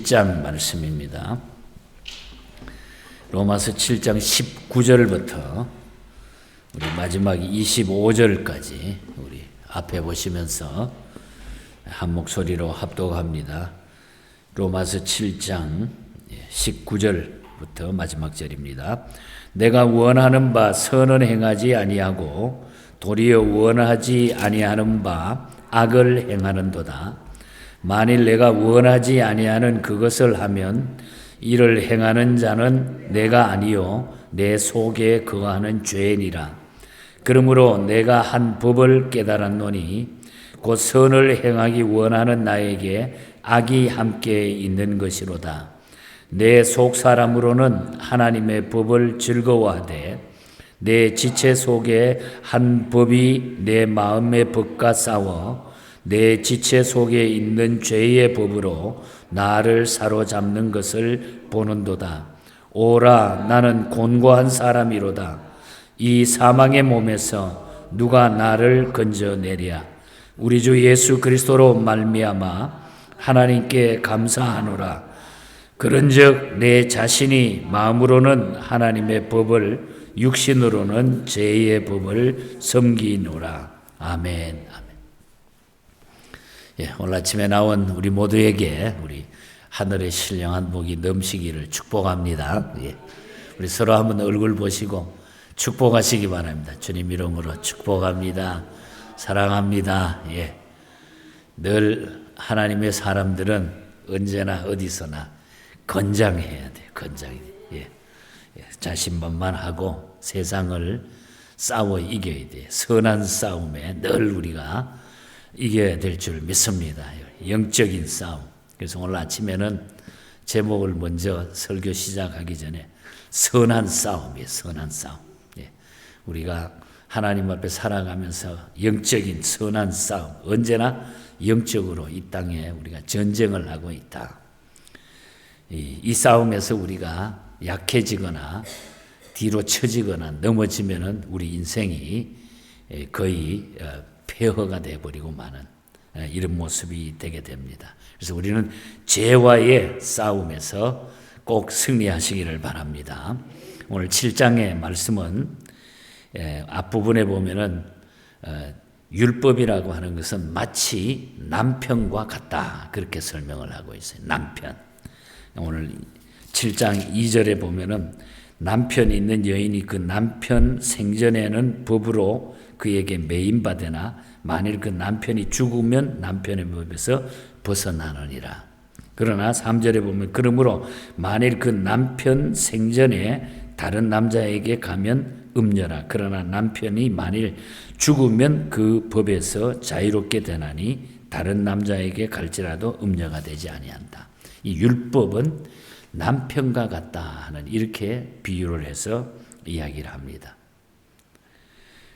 7장 말씀입니다. 로마서 7장 19절부터 우리 마지막 25절까지 우리 앞에 보시면서 한 목소리로 합독합니다. 로마서 7장 19절부터 마지막 절입니다. 내가 원하는 바 선은 행하지 아니하고 도리어 원하지 아니하는 바 악을 행하는도다. 만일 내가 원하지 아니하는 그것을 하면 이를 행하는 자는 내가 아니요 내 속에 거하는 죄니라. 그러므로 내가 한 법을 깨달았노니 곧 선을 행하기 원하는 나에게 악이 함께 있는 것이로다. 내 속 사람으로는 하나님의 법을 즐거워하되 내 지체 속에 한 법이 내 마음의 법과 싸워 내 지체 속에 있는 죄의 법으로 나를 사로잡는 것을 보는도다. 오라, 나는 곤고한 사람이로다. 이 사망의 몸에서 누가 나를 건져내랴. 우리 주 예수 그리스도로 말미암아 하나님께 감사하노라. 그런즉 내 자신이 마음으로는 하나님의 법을, 육신으로는 죄의 법을 섬기노라. 아멘. 오늘 아침에 나온 우리 모두에게 우리 하늘의 신령한 복이 넘치기를 축복합니다. 우리 서로 한번 얼굴 보시고 축복하시기 바랍니다. 주님 이름으로 축복합니다. 사랑합니다. 늘 하나님의 사람들은 언제나 어디서나 건장해야 돼요. 건장해. 자신만만하고 세상을 싸워 이겨야 돼요. 선한 싸움에 늘 우리가 이겨야 될 줄 믿습니다. 영적인 싸움. 그래서 오늘 아침에는 제목을 먼저 설교 시작하기 전에 선한 싸움이에요. 선한 싸움. 우리가 하나님 앞에 살아가면서 영적인 선한 싸움. 언제나 영적으로 이 땅에 우리가 전쟁을 하고 있다. 이 싸움에서 우리가 약해지거나 뒤로 처지거나 넘어지면은 우리 인생이 거의 폐허가 되어버리고 마는 이런 모습이 되게 됩니다. 그래서 우리는 죄와의 싸움에서 꼭 승리하시기를 바랍니다. 오늘 7장의 말씀은 앞부분에 보면은 율법이라고 하는 것은 마치 남편과 같다 그렇게 설명을 하고 있어요. 남편. 오늘 7장 2절에 보면은 남편이 있는 여인이 그 남편 생전에는 법으로 그에게 매임받으나 만일 그 남편이 죽으면 남편의 법에서 벗어나느니라. 그러나 3절에 보면 그러므로 만일 그 남편 생전에 다른 남자에게 가면 음녀라. 그러나 남편이 만일 죽으면 그 법에서 자유롭게 되나니 다른 남자에게 갈지라도 음녀가 되지 아니한다. 이 율법은 남편과 같다 하는 이렇게 비유를 해서 이야기를 합니다.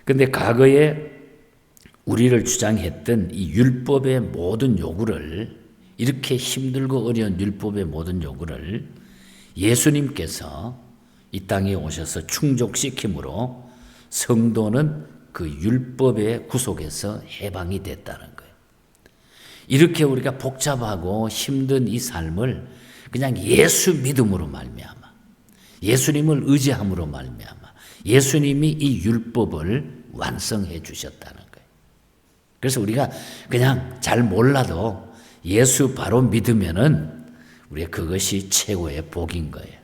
근데 과거에 우리를 주장했던 이 율법의 모든 요구를, 이렇게 힘들고 어려운 율법의 모든 요구를 예수님께서 이 땅에 오셔서 충족시킴으로 성도는 그 율법의 구속에서 해방이 됐다는 거예요. 이렇게 우리가 복잡하고 힘든 이 삶을 그냥 예수 믿음으로 말미암아, 예수님을 의지함으로 말미암아 예수님이 이 율법을 완성해 주셨다는 거예요. 그래서 우리가 그냥 잘 몰라도 예수 바로 믿으면은 우리가 그것이 최고의 복인 거예요.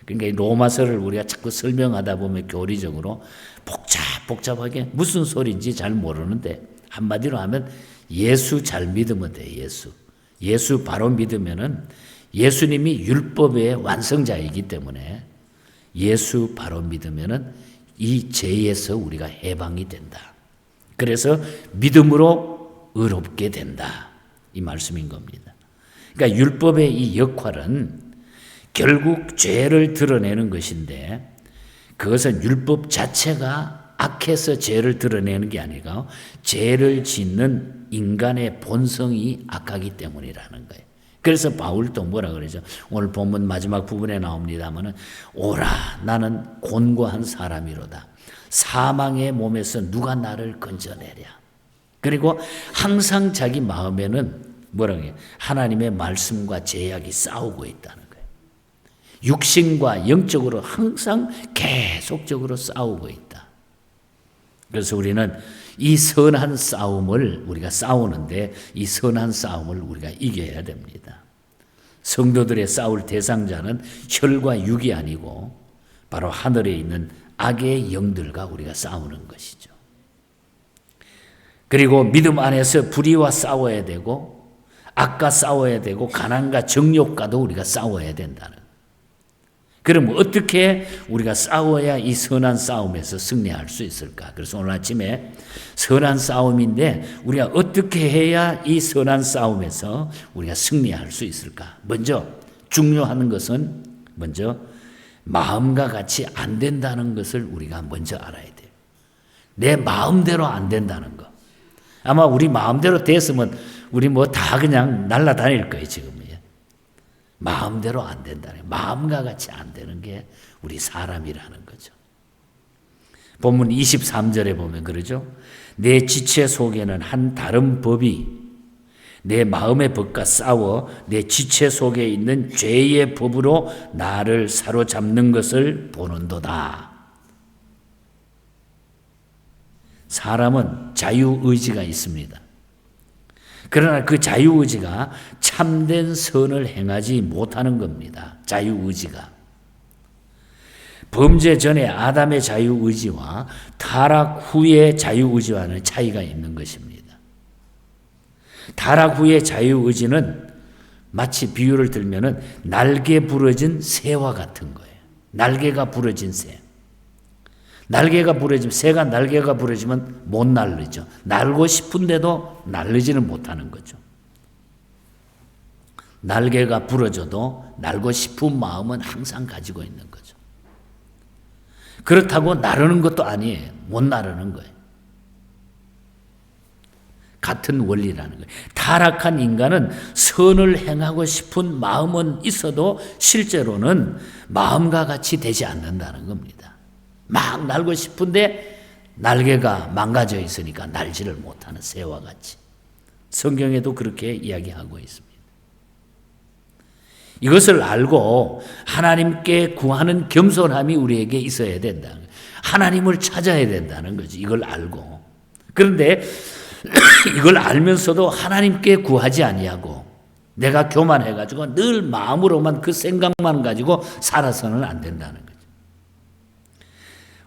그러니까 이 로마서를 우리가 자꾸 설명하다 보면 교리적으로 복잡하게 무슨 소리인지 잘 모르는데 한마디로 하면 예수 잘 믿으면 돼. 예수 바로 믿으면은 예수님이 율법의 완성자이기 때문에 예수 바로 믿으면은 이 죄에서 우리가 해방이 된다. 그래서 믿음으로 의롭게 된다. 이 말씀인 겁니다. 그러니까 율법의 이 역할은 결국 죄를 드러내는 것인데 그것은 율법 자체가 악해서 죄를 드러내는 게 아니라 죄를 짓는 인간의 본성이 악하기 때문이라는 거예요. 그래서 바울도 뭐라 그러죠? 오늘 본문 마지막 부분에 나옵니다만은 오라, 나는 곤고한 사람이로다. 사망의 몸에서 누가 나를 건져내랴. 그리고 항상 자기 마음에는 뭐라고 해요? 하나님의 말씀과 제약이 싸우고 있다는 거예요. 육신과 영적으로 항상 계속적으로 싸우고 있다. 그래서 우리는 이 선한 싸움을 우리가 싸우는데 이 선한 싸움을 우리가 이겨야 됩니다. 성도들의 싸울 대상자는 혈과 육이 아니고 바로 하늘에 있는 악의 영들과 우리가 싸우는 것이죠. 그리고 믿음 안에서 불의와 싸워야 되고 악과 싸워야 되고 가난과 정욕과도 우리가 싸워야 된다는. 그럼 어떻게 우리가 싸워야 이 선한 싸움에서 승리할 수 있을까? 그래서 오늘 아침에 선한 싸움인데 우리가 어떻게 해야 이 선한 싸움에서 우리가 승리할 수 있을까? 먼저 중요한 것은 먼저 마음과 같이 안 된다는 것을 우리가 먼저 알아야 돼요. 내 마음대로 안 된다는 거. 아마 우리 마음대로 됐으면 우리 뭐 다 그냥 날아다닐 거예요, 지금. 마음대로 안 된다는, 마음과 같이 안 되는 게 우리 사람이라는 거죠. 본문 23절에 보면 그러죠. 내 지체 속에는 한 다른 법이 내 마음의 법과 싸워 내 지체 속에 있는 죄의 법으로 나를 사로잡는 것을 보는도다. 사람은 자유의지가 있습니다. 그러나 그 자유의지가 참된 선을 행하지 못하는 겁니다. 자유의지가. 범죄 전에 아담의 자유의지와 타락 후의 자유의지와는 차이가 있는 것입니다. 타락 후의 자유의지는 마치 비유를 들면은 날개 부러진 새와 같은 거예요. 날개가 부러진 새. 날개가 부러지면, 새가 날개가 부러지면 못 날르죠. 날고 싶은데도 날르지는 못하는 거죠. 날개가 부러져도 날고 싶은 마음은 항상 가지고 있는 거죠. 그렇다고 나르는 것도 아니에요. 못 나르는 거예요. 같은 원리라는 거예요. 타락한 인간은 선을 행하고 싶은 마음은 있어도 실제로는 마음과 같이 되지 않는다는 겁니다. 막 날고 싶은데 날개가 망가져 있으니까 날지를 못하는 새와 같이. 성경에도 그렇게 이야기하고 있습니다. 이것을 알고 하나님께 구하는 겸손함이 우리에게 있어야 된다. 하나님을 찾아야 된다는 거지. 이걸 알고. 그런데 이걸 알면서도 하나님께 구하지 아니하고 내가 교만해가지고 늘 마음으로만 그 생각만 가지고 살아서는 안 된다는 거죠.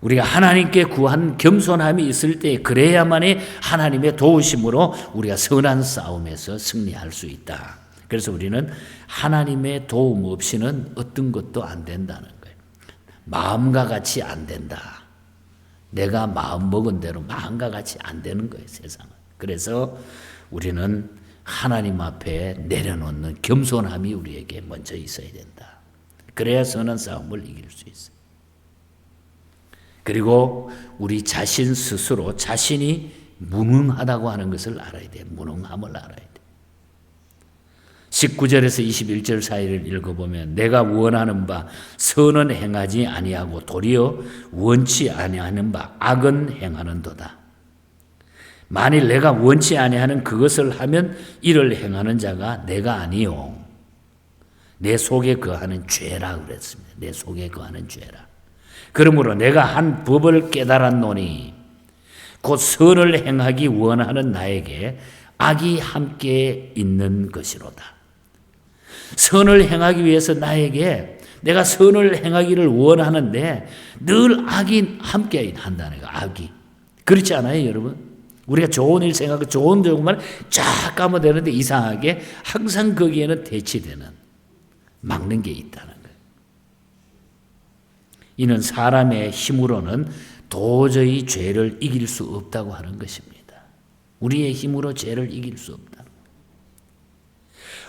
우리가 하나님께 구한 겸손함이 있을 때 그래야만이 하나님의 도우심으로 우리가 선한 싸움에서 승리할 수 있다. 그래서 우리는 하나님의 도움 없이는 어떤 것도 안 된다는 거예요. 마음과 같이 안 된다. 내가 마음 먹은 대로 마음과 같이 안 되는 거예요, 세상은. 그래서 우리는 하나님 앞에 내려놓는 겸손함이 우리에게 먼저 있어야 된다. 그래야 선한 싸움을 이길 수 있어요. 그리고 우리 자신 스스로 자신이 무능하다고 하는 것을 알아야 돼요. 무능함을 알아야 돼요. 19절에서 21절 사이를 읽어보면 내가 원하는 바 선은 행하지 아니하고 도리어 원치 아니하는 바 악은 행하는도다. 만일 내가 원치 아니하는 그것을 하면 이를 행하는 자가 내가 아니요 내 속에 거하는 죄라 그랬습니다. 내 속에 거하는 죄라. 그러므로 내가 한 법을 깨달았노니 곧 선을 행하기 원하는 나에게 악이 함께 있는 것이로다. 선을 행하기 위해서 나에게 내가 선을 행하기를 원하는데 늘 악이 함께 한다는 거예요. 악이. 그렇지 않아요, 여러분? 우리가 좋은 일 생각하고 좋은 정말 쫙 가면 되는데 이상하게 항상 거기에는 대치되는 막는 게 있다는 거예요. 이는 사람의 힘으로는 도저히 죄를 이길 수 없다고 하는 것입니다. 우리의 힘으로 죄를 이길 수 없다.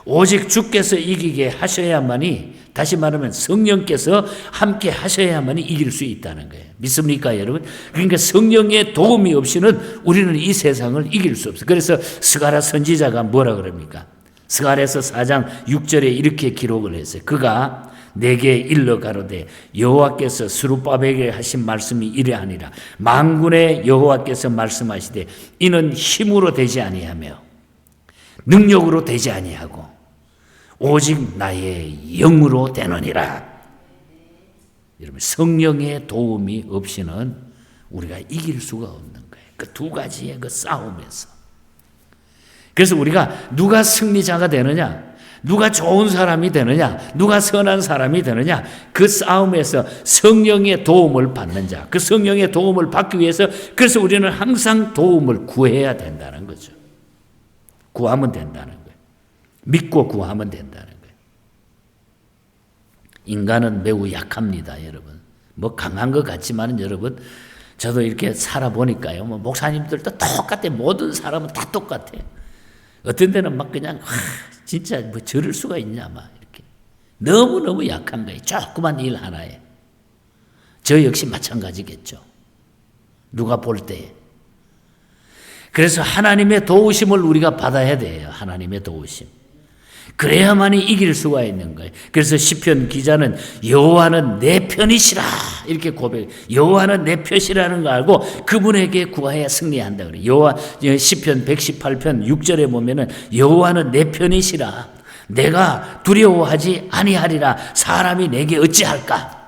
오직 주께서 이기게 하셔야만이, 다시 말하면 성령께서 함께 하셔야만이 이길 수 있다는 거예요. 믿습니까, 여러분? 그러니까 성령의 도움이 없이는 우리는 이 세상을 이길 수 없어요. 그래서 스가랴 선지자가 뭐라 그럽니까? 스가랴서 4장 6절에 이렇게 기록을 했어요. 그가 내게 일러 가로되 여호와께서 스룹바벨에게 하신 말씀이 이러하니라. 만군의 여호와께서 말씀하시되 이는 힘으로 되지 아니하며 능력으로 되지 아니하고 오직 나의 영으로 되느니라. 여러분, 성령의 도움이 없이는 우리가 이길 수가 없는 거예요. 그 두 가지의 그 싸움에서. 그래서 우리가 누가 승리자가 되느냐, 누가 좋은 사람이 되느냐, 누가 선한 사람이 되느냐, 그 싸움에서 성령의 도움을 받는 자, 그 성령의 도움을 받기 위해서 그래서 우리는 항상 도움을 구해야 된다는 거죠. 구하면 된다는 거예요. 믿고 구하면 된다는 거예요. 인간은 매우 약합니다, 여러분. 뭐 강한 것 같지만 여러분, 저도 이렇게 살아보니까요, 뭐 목사님들도 똑같아. 모든 사람은 다 똑같아. 어떤 데는 막 그냥 진짜 뭐 저럴 수가 있냐 막 이렇게 너무너무 약한 거예요. 조그만 일 하나에. 저 역시 마찬가지겠죠. 누가 볼 때. 그래서 하나님의 도우심을 우리가 받아야 돼요. 하나님의 도우심. 그래야만이 이길 수가 있는 거예요. 그래서 시편 기자는 여호와는 내 편이시라 이렇게 고백. 여호와는 내 편이라는 거 알고 그분에게 구하여 승리한다 그래요. 여호와 시편 118편 6절에 보면은 여호와는 내 편이시라. 내가 두려워하지 아니하리라. 사람이 내게 어찌할까?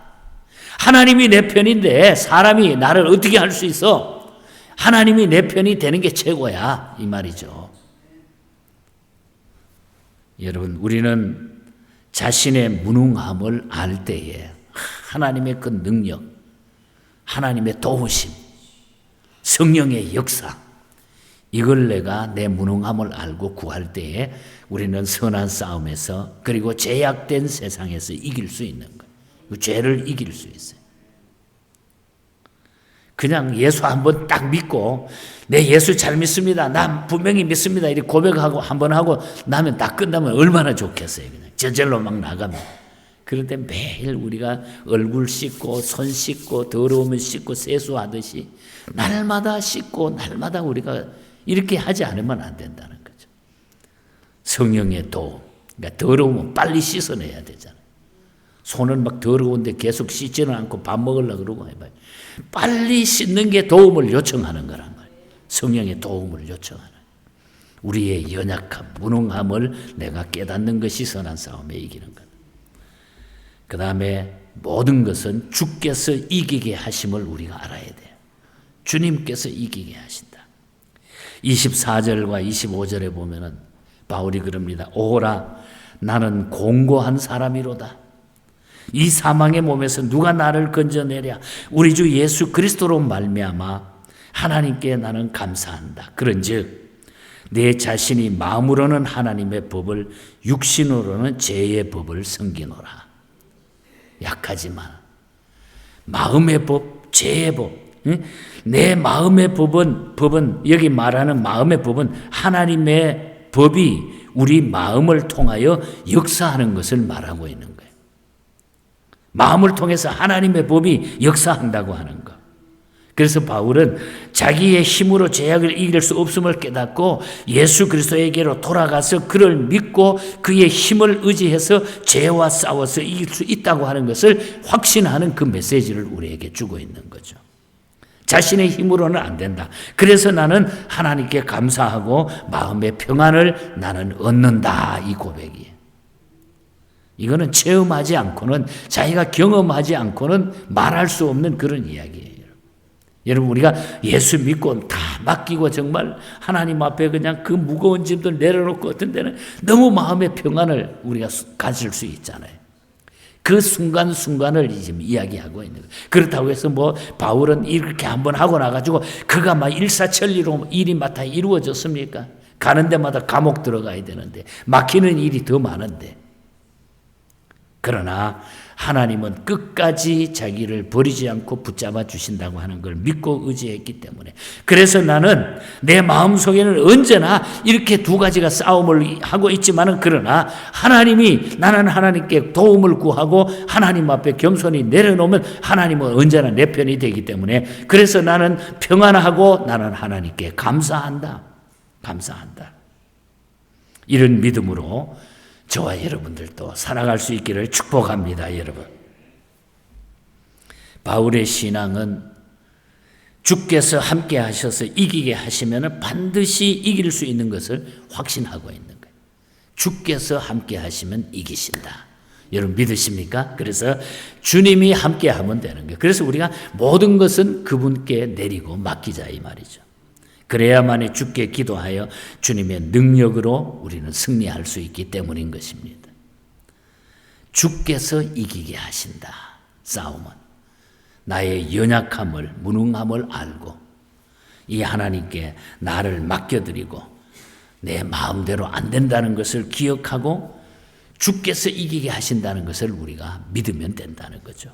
하나님이 내 편인데 사람이 나를 어떻게 할 수 있어? 하나님이 내 편이 되는 게 최고야 이 말이죠. 여러분, 우리는 자신의 무능함을 알 때에 하나님의 그 능력, 하나님의 도우심, 성령의 역사, 이걸 내가 내 무능함을 알고 구할 때에 우리는 선한 싸움에서 그리고 제약된 세상에서 이길 수 있는 거예요. 그 죄를 이길 수 있어요. 그냥 예수 한번 딱 믿고 내 예수 잘 믿습니다. 난 분명히 믿습니다. 이렇게 고백하고 한번 하고 나면 딱 끝나면 얼마나 좋겠어요. 그냥 저절로 막 나가면. 그런데 매일 우리가 얼굴 씻고 손 씻고 더러우면 씻고 세수하듯이 날마다 씻고 날마다 우리가 이렇게 하지 않으면 안 된다는 거죠. 성령의 도움. 그러니까 더러우면 빨리 씻어내야 되잖아요. 손은 막 더러운데 계속 씻지는 않고 밥 먹으려고 그러고 해봐요. 빨리 씻는 게 도움을 요청하는 거란 말이에요. 성령의 도움을 요청하는. 우리의 연약함, 무능함을 내가 깨닫는 것이 선한 싸움에 이기는 것. 그 다음에 모든 것은 주께서 이기게 하심을 우리가 알아야 돼요. 주님께서 이기게 하신다. 24절과 25절에 보면은 바울이 그럽니다. 오라, 나는 공고한 사람이로다. 이 사망의 몸에서 누가 나를 건져내랴. 우리 주 예수 그리스도로 말미암아 하나님께 나는 감사한다. 그런즉 내 자신이 마음으로는 하나님의 법을 육신으로는 죄의 법을 섬기노라. 약하지만 마음의 법, 죄의 법. 내 마음의 법은 여기 말하는 마음의 법은 하나님의 법이 우리 마음을 통하여 역사하는 것을 말하고 있는 거예요. 마음을 통해서 하나님의 법이 역사한다고 하는 것. 그래서 바울은 자기의 힘으로 죄악을 이길 수 없음을 깨닫고 예수 그리스도에게로 돌아가서 그를 믿고 그의 힘을 의지해서 죄와 싸워서 이길 수 있다고 하는 것을 확신하는 그 메시지를 우리에게 주고 있는 거죠. 자신의 힘으로는 안 된다. 그래서 나는 하나님께 감사하고 마음의 평안을 나는 얻는다. 이 고백이에요. 이거는 체험하지 않고는 자기가 경험하지 않고는 말할 수 없는 그런 이야기예요. 여러분, 우리가 예수 믿고 다 맡기고 정말 하나님 앞에 그냥 그 무거운 짐들 내려놓고 어떤 데는 너무 마음의 평안을 우리가 가질 수 있잖아요. 그 순간순간을 지금 이야기하고 있는 거예요. 그렇다고 해서 뭐 바울은 이렇게 한번 하고 나가지고 그가 막 일사천리로 일이 막 다 이루어졌습니까? 가는 데마다 감옥 들어가야 되는데 막히는 일이 더 많은데. 그러나 하나님은 끝까지 자기를 버리지 않고 붙잡아 주신다고 하는 걸 믿고 의지했기 때문에, 그래서 나는 내 마음속에는 언제나 이렇게 두 가지가 싸움을 하고 있지만은, 그러나 나는 하나님께 도움을 구하고 하나님 앞에 겸손히 내려놓으면 하나님은 언제나 내 편이 되기 때문에, 그래서 나는 평안하고 나는 하나님께 감사한다. 이런 믿음으로 저와 여러분들도 살아갈 수 있기를 축복합니다. 여러분, 바울의 신앙은 주께서 함께 하셔서 이기게 하시면 반드시 이길 수 있는 것을 확신하고 있는 거예요. 주께서 함께 하시면 이기신다. 여러분 믿으십니까? 그래서 주님이 함께 하면 되는 거예요. 그래서 우리가 모든 것은 그분께 내리고 맡기자 이 말이죠. 그래야만이 주께 기도하여 주님의 능력으로 우리는 승리할 수 있기 때문인 것입니다. 주께서 이기게 하신다. 싸움은 나의 연약함을, 무능함을 알고 이 하나님께 나를 맡겨드리고 내 마음대로 안 된다는 것을 기억하고 주께서 이기게 하신다는 것을 우리가 믿으면 된다는 거죠.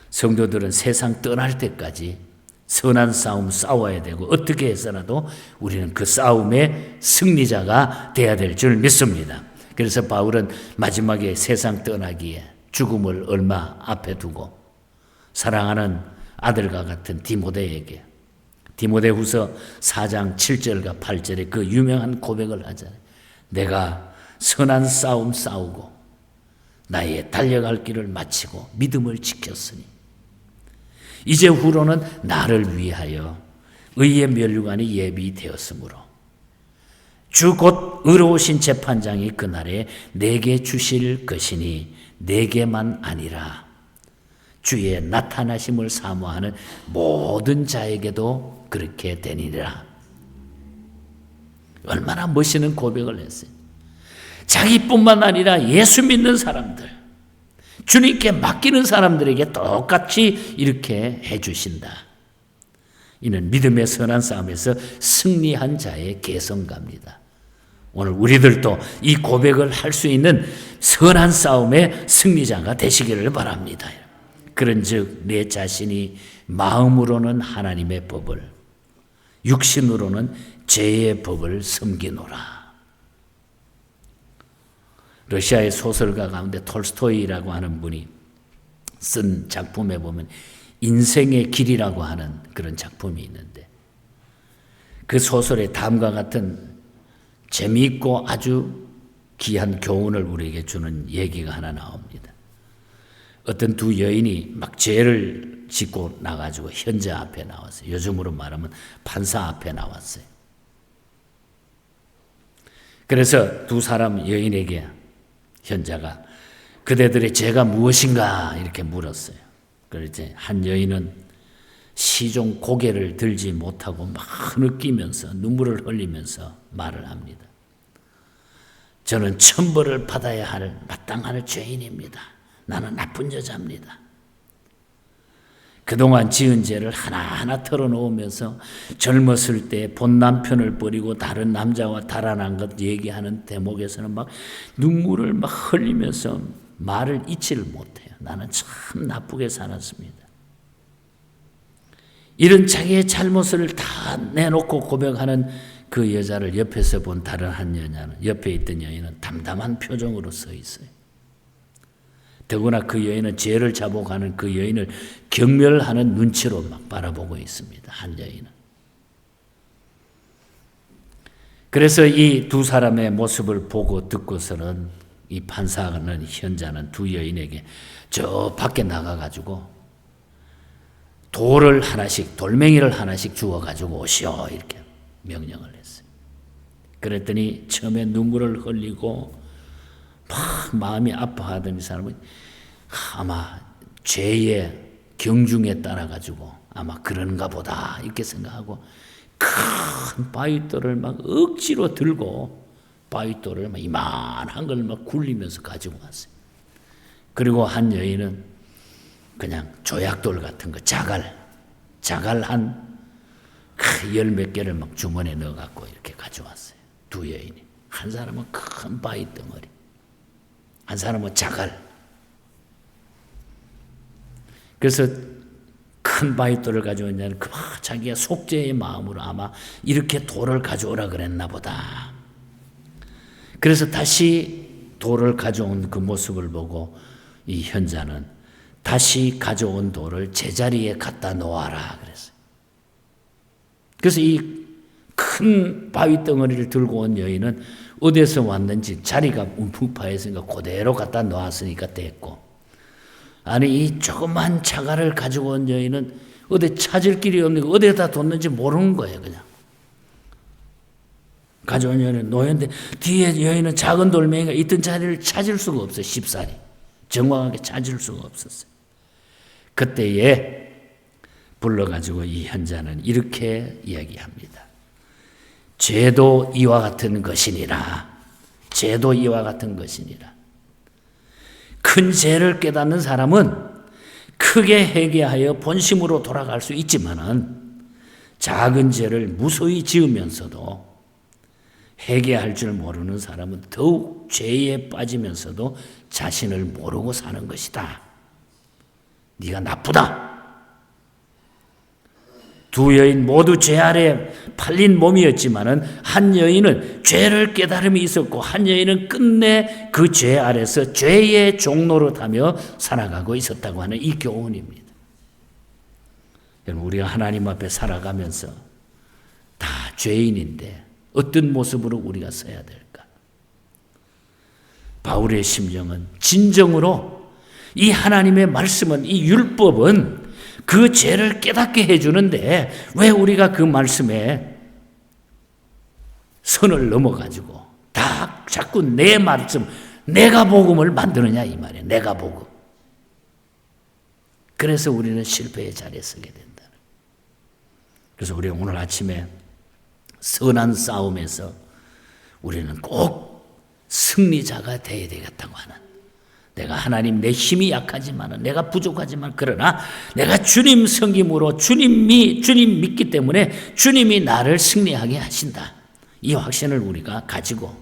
성도들은 세상 떠날 때까지 선한 싸움 싸워야 되고 어떻게 해서라도 우리는 그 싸움의 승리자가 되어야 될 줄 믿습니다. 그래서 바울은 마지막에 세상 떠나기에 죽음을 얼마 앞에 두고 사랑하는 아들과 같은 디모데에게 디모데후서 4장 7절과 8절에 그 유명한 고백을 하잖아요. 내가 선한 싸움 싸우고 나의 달려갈 길을 마치고 믿음을 지켰으니 이제 후로는 나를 위하여 의의 면류관이 예비되었으므로 주 곧 의로우신 재판장이 그날에 내게 주실 것이니 내게만 아니라 주의 나타나심을 사모하는 모든 자에게도 그렇게 되니라. 얼마나 멋있는 고백을 했어요. 자기뿐만 아니라 예수 믿는 사람들, 주님께 맡기는 사람들에게 똑같이 이렇게 해주신다. 이는 믿음의 선한 싸움에서 승리한 자의 개성가입니다. 오늘 우리들도 이 고백을 할 수 있는 선한 싸움의 승리자가 되시기를 바랍니다. 그런즉 내 자신이 마음으로는 하나님의 법을 육신으로는 죄의 법을 섬기노라. 러시아의 소설가 가운데 톨스토이라고 하는 분이 쓴 작품에 보면 인생의 길이라고 하는 그런 작품이 있는데 그 소설에 다음과 같은 재미있고 아주 귀한 교훈을 우리에게 주는 얘기가 하나 나옵니다. 어떤 두 여인이 막 죄를 짓고 나가지고 현재 앞에 나왔어요. 요즘으로 말하면 판사 앞에 나왔어요. 그래서 두 사람 여인에게 현자가 그대들의 죄가 무엇인가 이렇게 물었어요. 그래서 한 여인은 시종 고개를 들지 못하고 막 느끼면서 눈물을 흘리면서 말을 합니다. 저는 천벌을 받아야 할 마땅할 죄인입니다. 나는 나쁜 여자입니다. 그동안 지은 죄를 하나하나 털어놓으면서 젊었을 때 본 남편을 버리고 다른 남자와 달아난 것 얘기하는 대목에서는 막 눈물을 막 흘리면서 말을 잊지를 못해요. 나는 참 나쁘게 살았습니다. 이런 자기의 잘못을 다 내놓고 고백하는 그 여자를 옆에서 본 다른 한 여자는 옆에 있던 여인은 담담한 표정으로 서 있어요. 더구나 그 여인은 죄를 자복하는 그 여인을 경멸하는 눈치로 막 바라보고 있습니다. 한 여인은. 그래서 이 두 사람의 모습을 보고 듣고서는 이 판사는 현자는 두 여인에게 저 밖에 나가가지고 돌을 하나씩 돌멩이를 하나씩 주워가지고 오시오 이렇게 명령을 했어요. 그랬더니 처음에 눈물을 흘리고 막 마음이 아파하던 이 사람은 아마 죄의 경중에 따라 가지고 아마 그런가 보다 이렇게 생각하고 큰 바위돌을 막 억지로 들고 바위돌을 막 이만한 걸 막 굴리면서 가지고 왔어요. 그리고 한 여인은 그냥 조약돌 같은 거 자갈 한 열 몇 개를 막 주머니에 넣어갖고 이렇게 가져왔어요. 두 여인이. 한 사람은 큰 바위 덩어리, 한 사람은 자갈. 그래서 큰 바위돌을 가져왔냐면 자기가 속죄의 마음으로 아마 이렇게 돌을 가져오라 그랬나 보다. 그래서 다시 돌을 가져온 그 모습을 보고 이 현자는 다시 가져온 돌을 제자리에 갖다 놓아라 그랬어요. 그래서 이 큰 바위 덩어리를 들고 온 여인은 어디서 왔는지 자리가 움푹파였으니까 그대로 갖다 놓았으니까 됐고, 아니 이 조그만 자갈을 가지고 온 여인은 어디 찾을 길이 없는 거 어디에다 뒀는지 모르는 거예요. 그냥 가져온 여인은 노예인데 뒤에 여인은 작은 돌멩이가 있던 자리를 찾을 수가 없어요. 쉽사리 정확하게 찾을 수가 없었어요. 그때에 불러가지고 이 현자는 이렇게 이야기합니다. 죄도 이와 같은 것이니라. 죄도 이와 같은 것이니라. 큰 죄를 깨닫는 사람은 크게 회개하여 본심으로 돌아갈 수 있지만은 작은 죄를 무소히 지으면서도 회개할 줄 모르는 사람은 더욱 죄에 빠지면서도 자신을 모르고 사는 것이다. 네가 나쁘다. 두 여인 모두 죄 아래 팔린 몸이었지만은 한 여인은 죄를 깨달음이 있었고 한 여인은 끝내 그 죄 아래서 죄의 종로로 타며 살아가고 있었다고 하는 이 교훈입니다. 여러분, 우리가 하나님 앞에 살아가면서 다 죄인인데 어떤 모습으로 우리가 서야 될까? 바울의 심정은 진정으로 이 하나님의 말씀은, 이 율법은 그 죄를 깨닫게 해주는데 왜 우리가 그 말씀에 선을 넘어가지고 다 자꾸 내 말씀, 내가 복음을 만드느냐 이 말이에요. 내가 복음. 그래서 우리는 실패의 자리에 서게 된다. 그래서 우리가 오늘 아침에 선한 싸움에서 우리는 꼭 승리자가 되어야 되겠다고 하는, 내가 하나님 내 힘이 약하지만 내가 부족하지만 그러나 내가 주님 섬김으로 주님 믿기 때문에 주님이 나를 승리하게 하신다. 이 확신을 우리가 가지고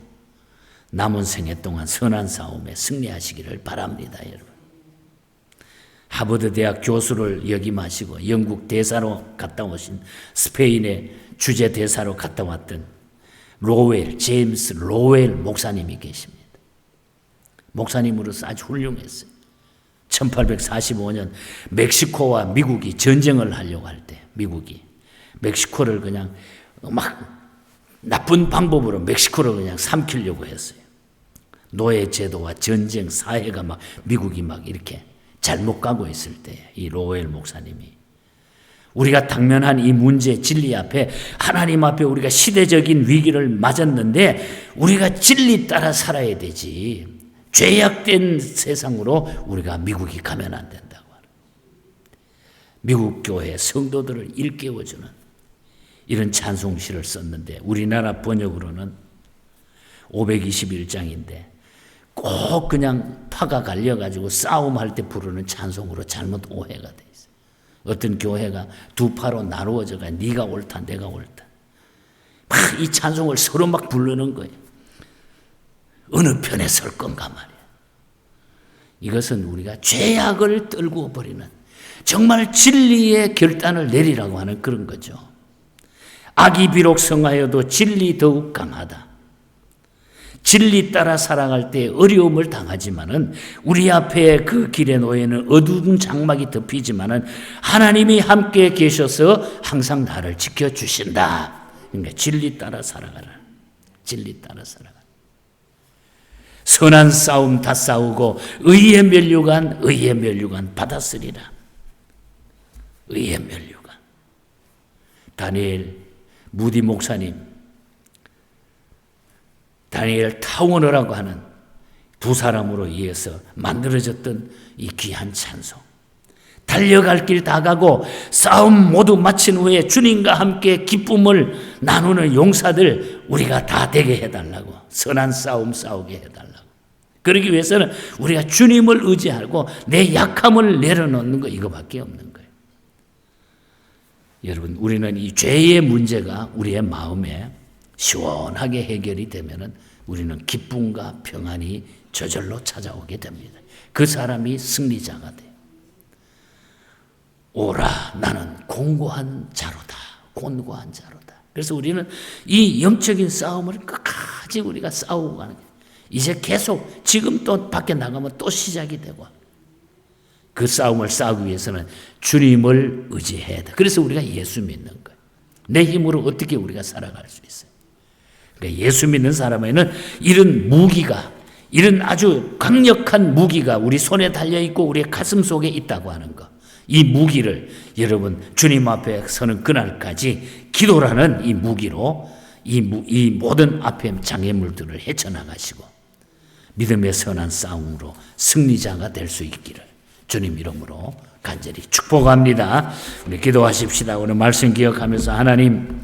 남은 생애 동안 선한 싸움에 승리하시기를 바랍니다. 여러분. 하버드 대학 교수를 역임하시고 영국 대사로 갔다 오신, 스페인의 주재 대사로 갔다 왔던 제임스 로웰 목사님이 계십니다. 목사님으로서 아주 훌륭했어요. 1845년 멕시코와 미국이 전쟁을 하려고 할 때 미국이 멕시코를 그냥 막 나쁜 방법으로 멕시코를 그냥 삼키려고 했어요. 노예 제도와 전쟁, 사회가 막 미국이 막 이렇게 잘못 가고 있을 때 이 로웰 목사님이 우리가 당면한 이 문제, 진리 앞에, 하나님 앞에 우리가 시대적인 위기를 맞았는데 우리가 진리 따라 살아야 되지, 죄악된 세상으로 우리가 미국이 가면 안 된다고 하는, 미국 교회 성도들을 일깨워주는 이런 찬송시를 썼는데 우리나라 번역으로는 521장인데 꼭 그냥 파가 갈려가지고 싸움할 때 부르는 찬송으로 잘못 오해가 돼 있어요. 어떤 교회가 두 파로 나누어져가 네가 옳다 내가 옳다 막 이 찬송을 서로 막 부르는 거예요. 어느 편에 설 건가 말이야. 이것은 우리가 죄악을 떨구어 버리는, 정말 진리의 결단을 내리라고 하는 그런 거죠. 악이 비록 성하여도 진리 더욱 강하다. 진리 따라 살아갈 때 어려움을 당하지만은 우리 앞에 그 길에 놓여있는 어두운 장막이 덮이지만은 하나님이 함께 계셔서 항상 나를 지켜주신다. 그러니까 진리 따라 살아가라. 진리 따라 살아가라. 선한 싸움 다 싸우고 의의 면류관 받았으리라. 의의 면류관. 다니엘 무디 목사님, 다니엘 타워너라고 하는 두 사람으로 의해서 만들어졌던 이 귀한 찬송. 달려갈 길 다 가고 싸움 모두 마친 후에 주님과 함께 기쁨을 나누는 용사들 우리가 다 되게 해달라고, 선한 싸움 싸우게 해달라고. 그러기 위해서는 우리가 주님을 의지하고 내 약함을 내려놓는 거, 이거밖에 없는 거예요. 여러분, 우리는 이 죄의 문제가 우리의 마음에 시원하게 해결이 되면은 우리는 기쁨과 평안이 저절로 찾아오게 됩니다. 그 사람이 승리자가 돼요. 오라, 나는 곤고한 자로다. 곤고한 자로다. 그래서 우리는 이 영적인 싸움을 끝까지 우리가 싸우고 가는 거예요. 이제 계속 지금 또 밖에 나가면 또 시작이 되고, 그 싸움을 싸우기 위해서는 주님을 의지해야 돼. 그래서 우리가 예수 믿는 거예요. 내 힘으로 어떻게 우리가 살아갈 수 있어요. 그러니까 예수 믿는 사람에는 이런 무기가, 이런 아주 강력한 무기가 우리 손에 달려있고 우리 가슴 속에 있다고 하는 거. 이 무기를 여러분 주님 앞에 서는 그날까지 기도라는 이 무기로 이 모든 앞에 장애물들을 헤쳐나가시고 믿음의 선한 싸움으로 승리자가 될 수 있기를 주님 이름으로 간절히 축복합니다. 우리 기도하십시다. 오늘 말씀 기억하면서 하나님